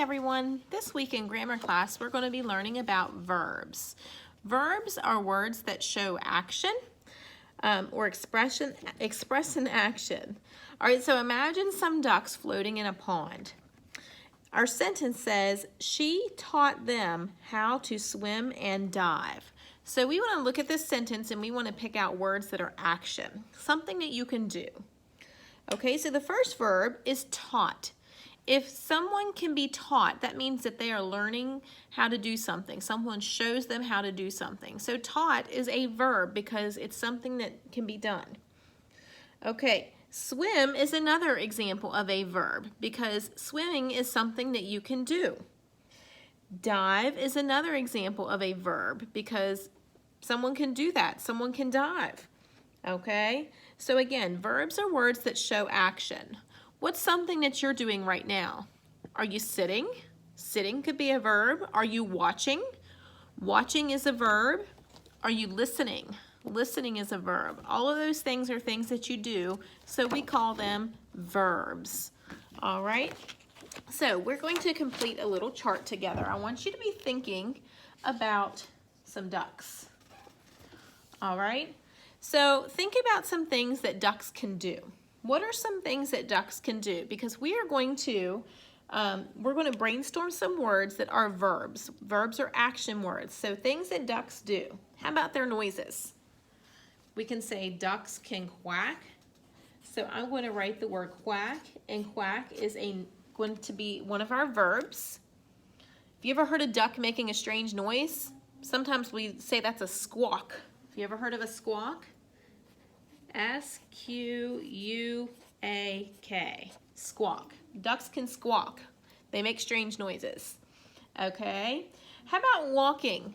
everyone. This week in grammar class, we're going to be learning about verbs. Verbs are words that show action or express an action. All right, so imagine some ducks floating in a pond. Our sentence says, she taught them how to swim and dive. So we want to look at this sentence and we want to pick out words that are action, something that you can do. Okay, so the first verb is taught. If someone can be taught, that means that they are learning how to do something. Someone shows them how to do something. So taught is a verb because it's something that can be done. Okay, swim is another example of a verb because swimming is something that you can do. Dive is another example of a verb because someone can do that. Someone can dive. Okay, so again, verbs are words that show action. What's something that you're doing right now? Are you sitting? Sitting could be a verb. Are you watching? Watching is a verb. Are you listening? Listening is a verb. All of those things are things that you do, so we call them verbs. All right? So we're going to complete a little chart together. I want you to be thinking about some ducks. All right? So think about some things that ducks can do. What are some things that ducks can do? Because we are going to brainstorm some words that are verbs. Verbs are action words. So things that ducks do. How about their noises? We can say ducks can quack. So I'm going to write the word quack, and quack is going to be one of our verbs. Have you ever heard a duck making a strange noise? Sometimes we say that's a squawk. Have you ever heard of a squawk? S-Q-U-A-K, squawk. Ducks can squawk. They make strange noises. Okay, how about walking?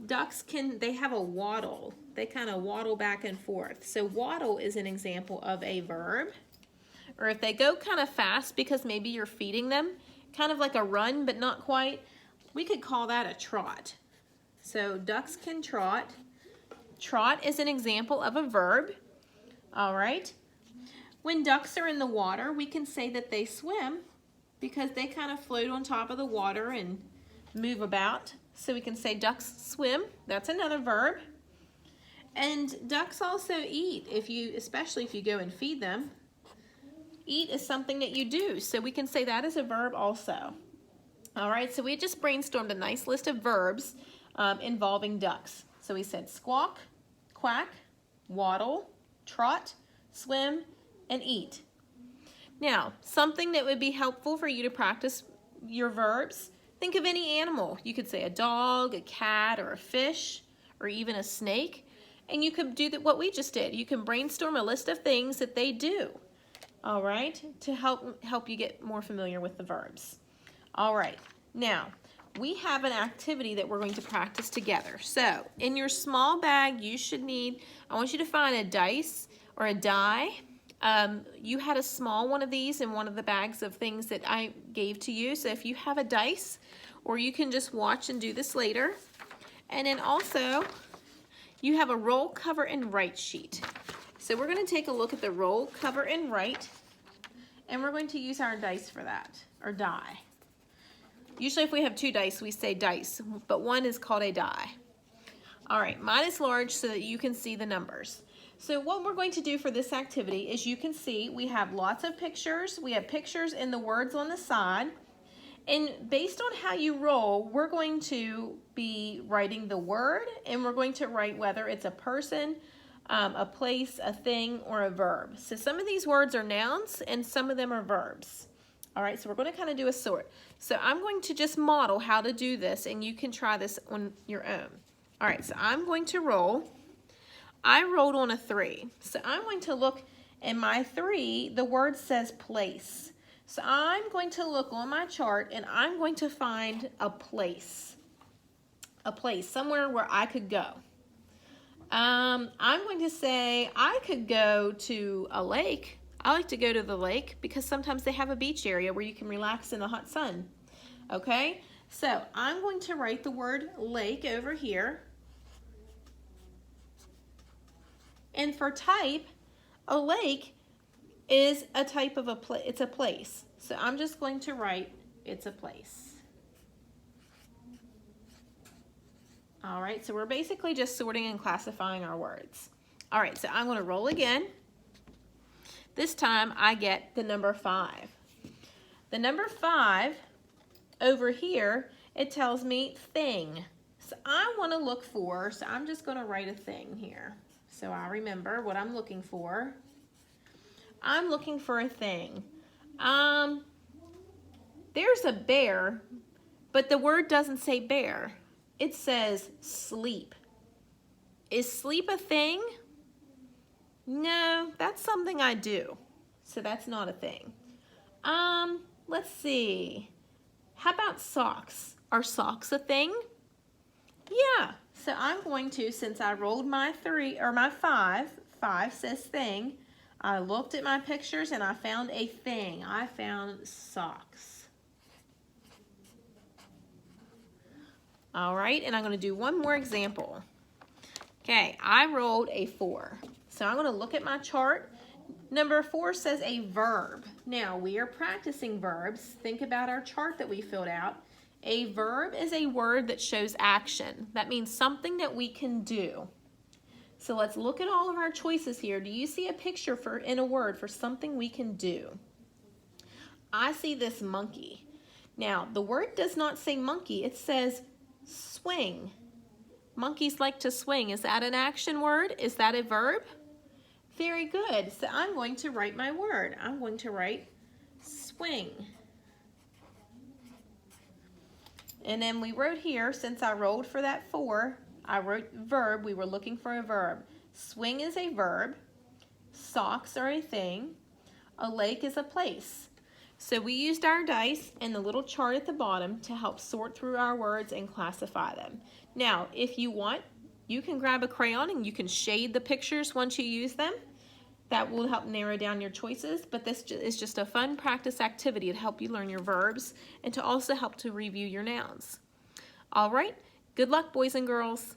Ducks they have a waddle. They kind of waddle back and forth. So waddle is an example of a verb. Or if they go kind of fast because maybe you're feeding them, kind of like a run but not quite, we could call that a trot. So ducks can trot. Trot is an example of a verb. All right. When ducks are in the water, we can say that they swim because they kind of float on top of the water and move about. So we can say ducks swim. That's another verb. And ducks also eat, especially if you go and feed them. Eat is something that you do. So we can say that is a verb also. All right. So we just brainstormed a nice list of verbs involving ducks. So we said squawk, quack, waddle, trot, swim, and eat. Now, something that would be helpful for you to practice your verbs, think of any animal. You could say a dog, a cat, or a fish, or even a snake. And you could do what we just did. You can brainstorm a list of things that they do, all right, to help you get more familiar with the verbs. All right, now, we have an activity that we're going to practice together. So in your small bag, I want you to find a dice or a die. You had a small one of these in one of the bags of things that I gave to you. So if you have a dice, or you can just watch and do this later. And then also, you have a roll, cover, and write sheet. So we're going to take a look at the roll, cover, and write. And we're going to use our dice for that, or die. Usually if we have two dice, we say dice, but one is called a die. All right, mine is large so that you can see the numbers. So what we're going to do for this activity is you can see we have lots of pictures. We have pictures and the words on the side. And based on how you roll, we're going to be writing the word, and we're going to write whether it's a person, a place, a thing, or a verb. So some of these words are nouns and some of them are verbs. All right, so we're going to kind of do a sort. So I'm going to just model how to do this, and you can try this on your own. All right, so I'm going to roll. I rolled on a 3. So I'm going to look in my 3, the word says place. So I'm going to look on my chart, and I'm going to find a place, somewhere where I could go. I'm going to say I could go to a lake. I like to go to the lake because sometimes they have a beach area where you can relax in the hot sun. Okay, so I'm going to write the word lake over here. And for type, a lake is a type of it's a place. So I'm just going to write It's a place. All right, so we're basically just sorting and classifying our words. All right, so I'm going to roll again. This time I get the number 5. The number 5 over here, it tells me thing. So I want to look for, so I'm just going to write a thing here. So I remember what I'm looking for. I'm looking for a thing. There's a bear, but the word doesn't say bear. It says sleep. Is sleep a thing? No, that's something I do. So that's not a thing. Let's see. How about socks? Are socks a thing? Yeah. So I'm going to, since I rolled my 5 says thing, I looked at my pictures and I found a thing. I found socks. All right, and I'm going to do one more example. Okay, I rolled a 4. So I'm going to look at my chart. Number 4 says a verb. Now, we are practicing verbs. Think about our chart that we filled out. A verb is a word that shows action. That means something that we can do. So let's look at all of our choices here. Do you see a picture in a word for something we can do? I see this monkey. Now, the word does not say monkey. It says swing. Monkeys like to swing. Is that an action word? Is that a verb? Very good. So I'm going to write my word. I'm going to write swing. And then we wrote here, since I rolled for that 4, I wrote verb. We were looking for a verb. Swing is a verb. Socks are a thing. A lake is a place. So we used our dice and the little chart at the bottom to help sort through our words and classify them. Now, if you want, you can grab a crayon and you can shade the pictures once you use them. That will help narrow down your choices, but this is just a fun practice activity to help you learn your verbs and to also help to review your nouns. All right, good luck, boys and girls.